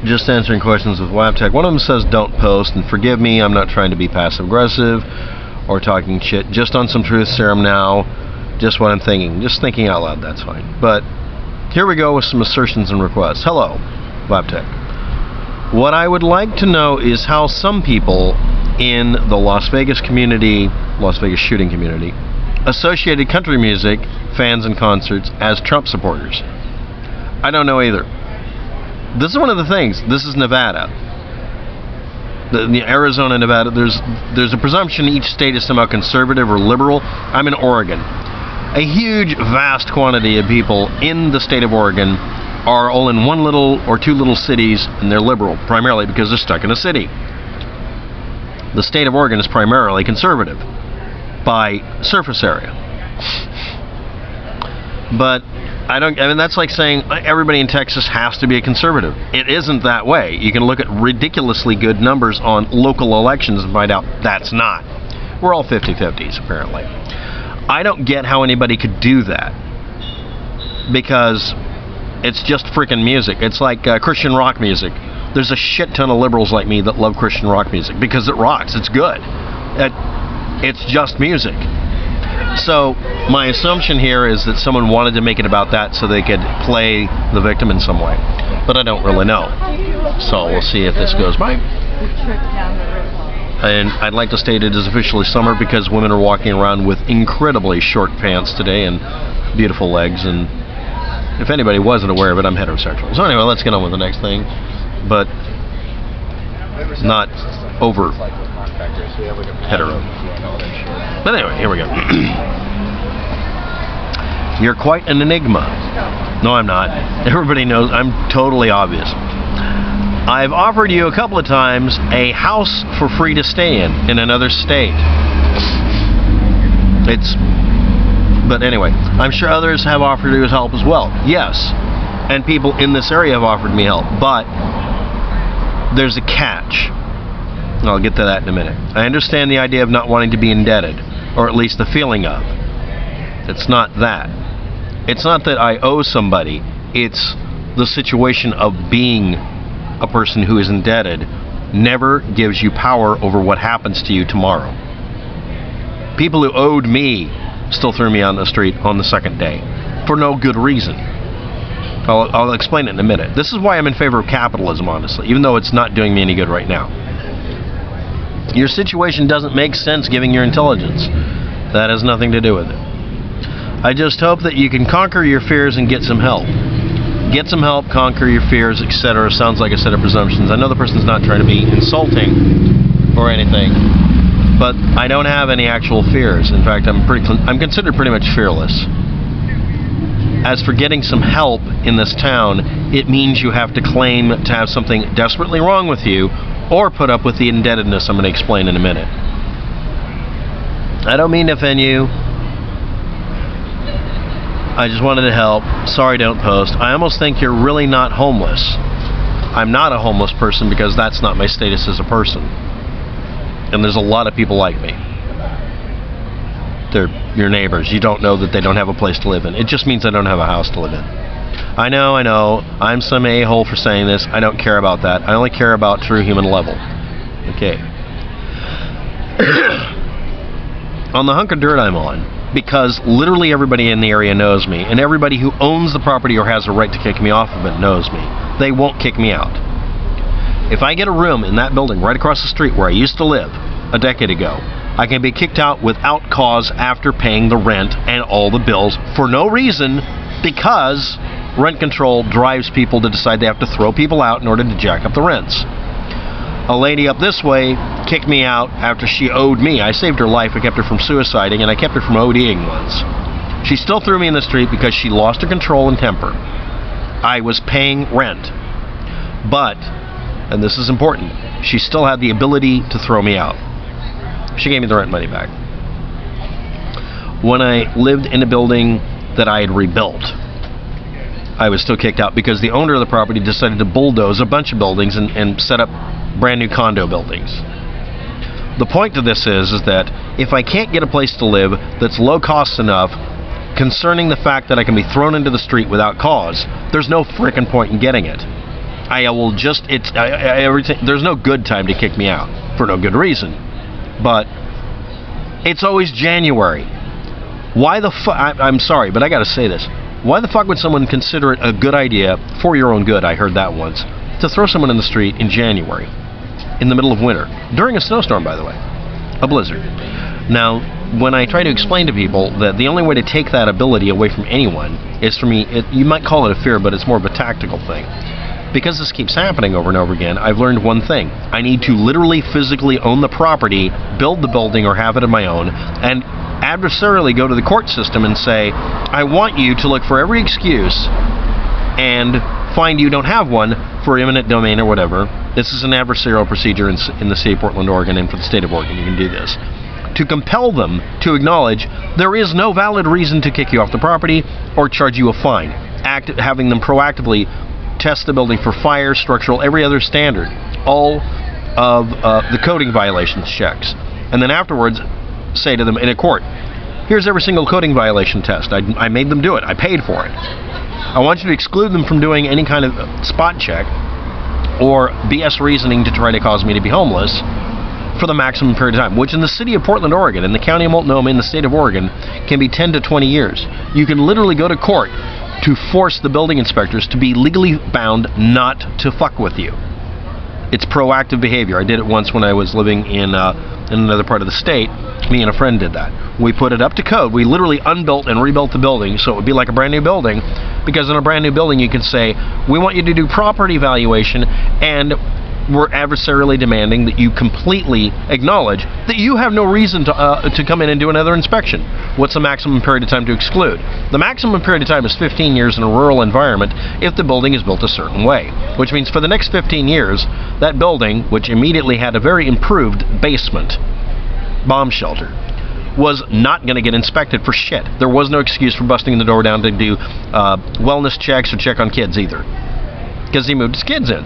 just answering questions with WAPTech. One of them says don't post, and forgive me, I'm not trying to be passive-aggressive or talking shit. Just on some truth serum now. Just what I'm thinking. Just thinking out loud, that's fine. But here we go with some assertions and requests. Hello, WAPTech. What I would like to know is how some people in the Las Vegas community, Las Vegas shooting community, associated country music fans and concerts as Trump supporters. I don't know either. This is one of the things. This is Nevada. The Arizona, Nevada, there's a presumption each state is somehow conservative or liberal. I'm in Oregon. A huge, vast quantity of people in the state of Oregon are all in one little or two little cities, and they're liberal, primarily because they're stuck in a city. The state of Oregon is primarily conservative by surface area. But I mean, that's like saying everybody in Texas has to be a conservative. It isn't that way. You can look at ridiculously good numbers on local elections and find out that's not. We're all 50-50s, apparently. I don't get how anybody could do that, because it's just freaking music. It's like Christian rock music. There's a shit ton of liberals like me that love Christian rock music because it rocks. It's good. It's just music. So my assumption here is that someone wanted to make it about that so they could play the victim in some way. But I don't really know. So we'll see if this goes by. And I'd like to state it is officially summer because women are walking around with incredibly short pants today and beautiful legs. And if anybody wasn't aware of it, I'm heterosexual. So anyway, let's get on with the next thing. But not over hetero. But anyway, here we go. You're quite an enigma. No, I'm not. Everybody knows I'm totally obvious. I've offered you a couple of times a house for free to stay in another state. But anyway, I'm sure others have offered you help as well. Yes, and people in this area have offered me help, but there's a catch. I'll get to that in a minute. I understand the idea of not wanting to be indebted, or at least the feeling of. It's not that. It's not that I owe somebody. It's the situation of being a person who is indebted never gives you power over what happens to you tomorrow. People who owed me still threw me on the street on the second day for no good reason. I'll explain it in a minute. This is why I'm in favor of capitalism, honestly, even though it's not doing me any good right now. Your situation doesn't make sense given your intelligence. That has nothing to do with it. I just hope that you can conquer your fears and get some help. Get some help, conquer your fears, etc. Sounds like a set of presumptions. I know the person's not trying to be insulting or anything, but I don't have any actual fears. In fact, I'm considered pretty much fearless. As for getting some help in this town, it means you have to claim to have something desperately wrong with you, or put up with the indebtedness I'm going to explain in a minute. I don't mean to offend you. I just wanted to help. Sorry, don't post. I almost think you're really not homeless. I'm not a homeless person because that's not my status as a person. And there's a lot of people like me. They're your neighbors. You don't know that they don't have a place to live in. It just means I don't have a house to live in. I know. I'm some a-hole for saying this. I don't care about that. I only care about true human level. Okay. On the hunk of dirt I'm on, because literally everybody in the area knows me, and everybody who owns the property or has a right to kick me off of it knows me. They won't kick me out. If I get a room in that building right across the street where I used to live a decade ago, I can be kicked out without cause after paying the rent and all the bills for no reason, because rent control drives people to decide they have to throw people out in order to jack up the rents. A lady up this way kicked me out after she owed me. I saved her life. I kept her from suiciding, and I kept her from ODing once. She still threw me in the street because she lost her control and temper. I was paying rent. But, and this is important, she still had the ability to throw me out. She gave me the rent money back. When I lived in a building that I had rebuilt, I was still kicked out because the owner of the property decided to bulldoze a bunch of buildings and set up brand new condo buildings. The point to this is that if I can't get a place to live that's low cost enough, concerning the fact that I can be thrown into the street without cause, there's no frickin' point in getting it. I will just, there's no good time to kick me out, for no good reason. But it's always January. Why the fuck, I'm sorry, but I gotta say this. Why the fuck would someone consider it a good idea, for your own good, I heard that once, to throw someone in the street in January, in the middle of winter, during a snowstorm, by the way, a blizzard. Now, when I try to explain to people that the only way to take that ability away from anyone is for me, you might call it a fear, but it's more of a tactical thing. Because this keeps happening over and over again, I've learned one thing. I need to literally physically own the property, build the building or have it of my own, and adversarially go to the court system and say, I want you to look for every excuse and find you don't have one for eminent domain or whatever. This is an adversarial procedure in the state of Portland, Oregon, and for the state of Oregon, you can do this. To compel them to acknowledge there is no valid reason to kick you off the property or charge you a fine. Having them proactively test the building for fire, structural, every other standard, all of the coding violations checks. And then afterwards, say to them in a court, here's every single coding violation test. I made them do it. I paid for it. I want you to exclude them from doing any kind of spot check or BS reasoning to try to cause me to be homeless for the maximum period of time, which in the city of Portland, Oregon, in the county of Multnomah, in the state of Oregon, can be 10 to 20 years. You can literally go to court to force the building inspectors to be legally bound not to fuck with you. It's proactive behavior. I did it once when I was living in another part of the state. Me and a friend did that. We put it up to code. We literally unbuilt and rebuilt the building so it would be like a brand new building, because in a brand new building you can say, we want you to do property valuation, and we're adversarially demanding that you completely acknowledge that you have no reason to come in and do another inspection. What's the maximum period of time to exclude? The maximum period of time is 15 years in a rural environment if the building is built a certain way, which means for the next 15 years, that building, which immediately had a very improved basement, bomb shelter, was not going to get inspected for shit. There was no excuse for busting the door down to do wellness checks or check on kids either, because he moved his kids in.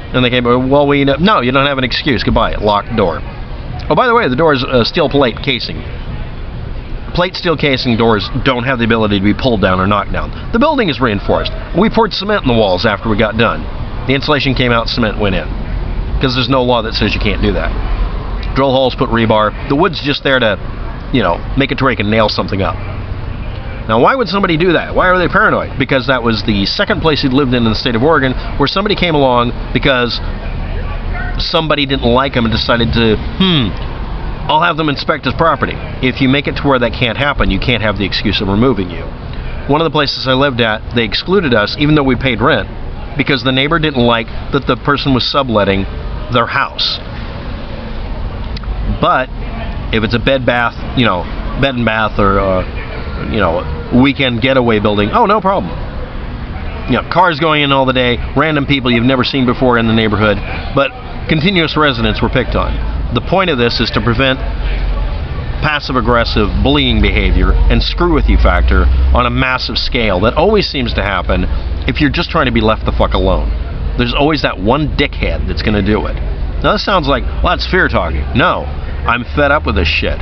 And they came, well, no, you don't have an excuse. Goodbye. Locked door. Oh, by the way, the door is steel plate casing. Plate steel casing doors don't have the ability to be pulled down or knocked down. The building is reinforced. We poured cement in the walls after we got done. The insulation came out, cement went in. Because there's no law that says you can't do that. Drill holes, put rebar. The wood's just there to, make it to where you can nail something up. Now, why would somebody do that? Why are they paranoid? Because that was the second place he'd lived in the state of Oregon where somebody came along because somebody didn't like him and decided to, I'll have them inspect his property. If you make it to where that can't happen, you can't have the excuse of removing you. One of the places I lived at, they excluded us even though we paid rent because the neighbor didn't like that the person was subletting their house. But if it's a bed and bath or weekend getaway building, oh, no problem. Cars going in all the day, random people you've never seen before in the neighborhood, but continuous residents were picked on. The point of this is to prevent passive-aggressive bullying behavior and screw-with-you factor on a massive scale that always seems to happen if you're just trying to be left the fuck alone. There's always that one dickhead that's going to do it. Now, this sounds like, well, that's fear talking. No, I'm fed up with this shit.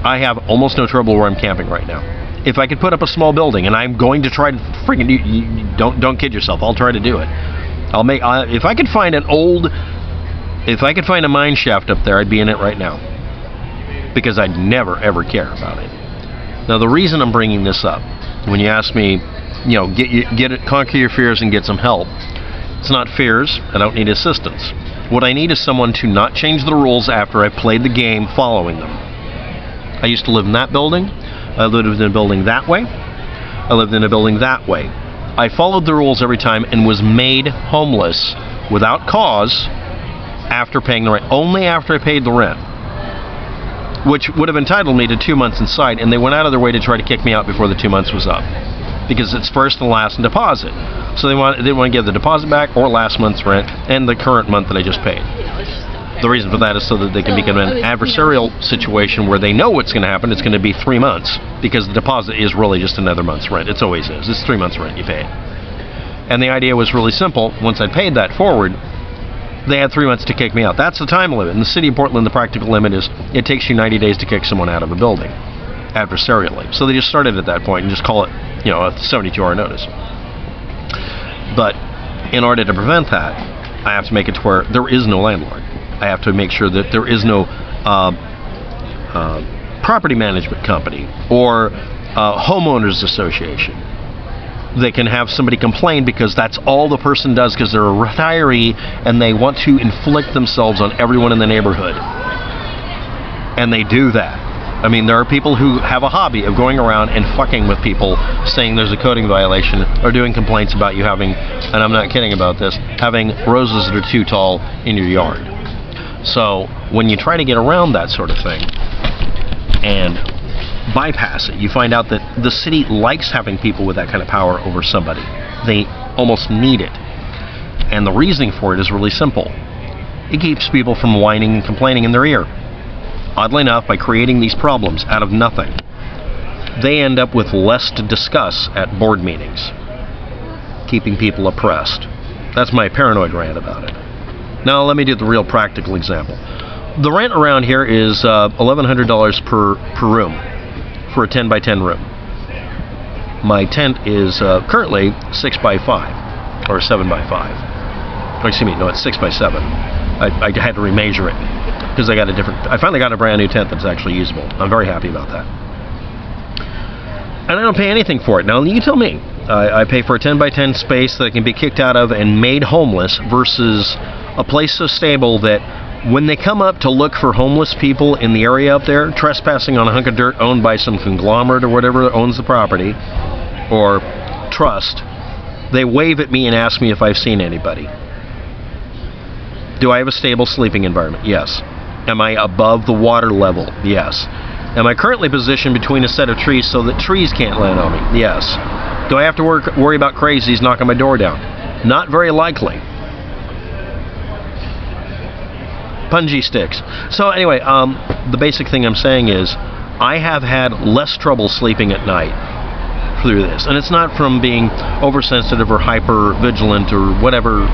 I have almost no trouble where I'm camping right now. If I could put up a small building, and I'm going to try to freaking don't kid yourself. I'll try to do it. If I could find a mine shaft up there, I'd be in it right now, because I'd never ever care about it. Now, the reason I'm bringing this up, when you ask me, conquer your fears and get some help, it's not fears. I don't need assistance. What I need is someone to not change the rules after I've played the game following them. I used to live in that building. I lived in a building that way. I lived in a building that way. I followed the rules every time and was made homeless without cause after paying the rent. Only after I paid the rent, which would have entitled me to 2 months inside, and they went out of their way to try to kick me out before the 2 months was up, because it's first and last in deposit. So they didn't want to give the deposit back or last month's rent and the current month that I just paid. The reason for that is so that they can become an adversarial situation where they know what's going to happen. It's going to be 3 months, because the deposit is really just another month's rent. It always is. It's 3 months' rent you pay. And the idea was really simple. Once I paid that forward, they had 3 months to kick me out. That's the time limit. In the city of Portland, the practical limit is it takes you 90 days to kick someone out of a building, adversarially. So they just started at that point and just call it, a 72-hour notice. But in order to prevent that, I have to make it to where there is no landlord. I have to make sure that there is no property management company or homeowners association. They can have somebody complain because that's all the person does because they're a retiree and they want to inflict themselves on everyone in the neighborhood. And they do that. I mean, there are people who have a hobby of going around and fucking with people, saying there's a coding violation, or doing complaints about you having, and I'm not kidding about this, having roses that are too tall in your yard. So when you try to get around that sort of thing and bypass it, you find out that the city likes having people with that kind of power over somebody. They almost need it. And the reasoning for it is really simple. It keeps people from whining and complaining in their ear. Oddly enough, by creating these problems out of nothing, they end up with less to discuss at board meetings, keeping people oppressed. That's my paranoid rant about it. Now let me do the real practical example. The rent around here is $1,100 per room for a 10 by 10 room. My tent is currently 6 by 5 or 7 by 5. Oh, excuse me, no, it's 6 by 7. I had to remeasure it because I finally got a brand new tent that's actually usable. I'm very happy about that. And I don't pay anything for it. Now, you tell me. I pay for a 10 by 10 space that I can be kicked out of and made homeless versus a place so stable that when they come up to look for homeless people in the area up there, trespassing on a hunk of dirt owned by some conglomerate or whatever owns the property, or trust, they wave at me and ask me if I've seen anybody. Do I have a stable sleeping environment? Yes. Am I above the water level? Yes. Am I currently positioned between a set of trees so that trees can't land on me? Yes. Do I have to worry about crazies knocking my door down? Not very likely. Punji sticks. So anyway, the basic thing I'm saying is I have had less trouble sleeping at night through this. And it's not from being oversensitive or hyper vigilant or whatever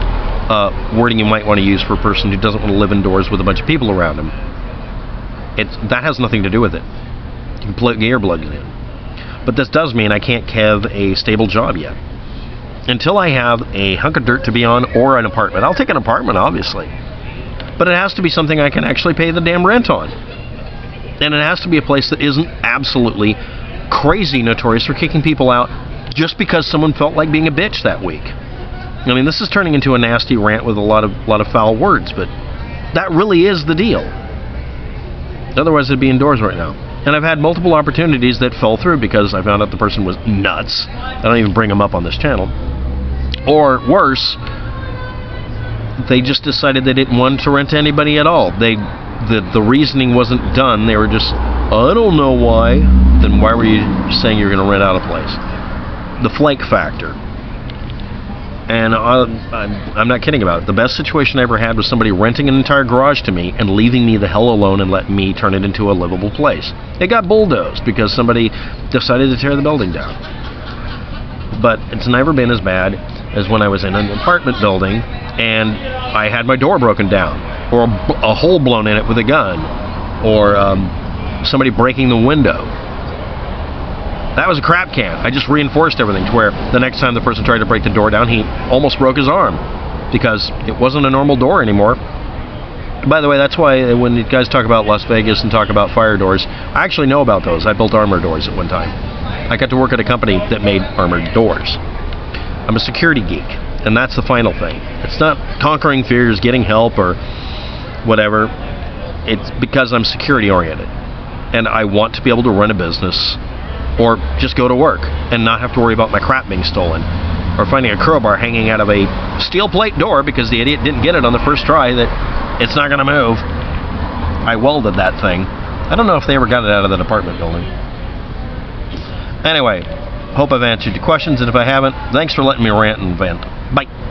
wording you might want to use for a person who doesn't want to live indoors with a bunch of people around him. That has nothing to do with it. You can plug earplugs in. But this does mean I can't have a stable job yet. Until I have a hunk of dirt to be on or an apartment. I'll take an apartment, obviously. But it has to be something I can actually pay the damn rent on. And it has to be a place that isn't absolutely crazy notorious for kicking people out just because someone felt like being a bitch that week. I mean, this is turning into a nasty rant with a lot of foul words, but that really is the deal. Otherwise, I'd be indoors right now. And I've had multiple opportunities that fell through because I found out the person was nuts. I don't even bring them up on this channel. Or worse, they just decided they didn't want to rent to anybody at all. The reasoning wasn't done. They were just, I don't know why. Then why were you saying you're going to rent out a place? The flake factor. And I'm not kidding about it. The best situation I ever had was somebody renting an entire garage to me and leaving me the hell alone and letting me turn it into a livable place. It got bulldozed because somebody decided to tear the building down. But it's never been as bad as when I was in an apartment building and I had my door broken down, or a hole blown in it with a gun, or somebody breaking the window. That was a crap can. I just reinforced everything to where the next time the person tried to break the door down, he almost broke his arm because it wasn't a normal door anymore. By the way, that's why when you guys talk about Las Vegas and talk about fire doors, I actually know about those. I built armored doors at one time. I got to work at a company that made armored doors. I'm a security geek, and that's the final thing. It's not conquering fears, getting help, or whatever. It's because I'm security oriented, and I want to be able to run a business or just go to work and not have to worry about my crap being stolen, or finding a crowbar hanging out of a steel plate door because the idiot didn't get it on the first try that it's not going to move. I welded that thing. I don't know if they ever got it out of that apartment building. Anyway, hope I've answered your questions, and if I haven't, thanks for letting me rant and vent. Bye.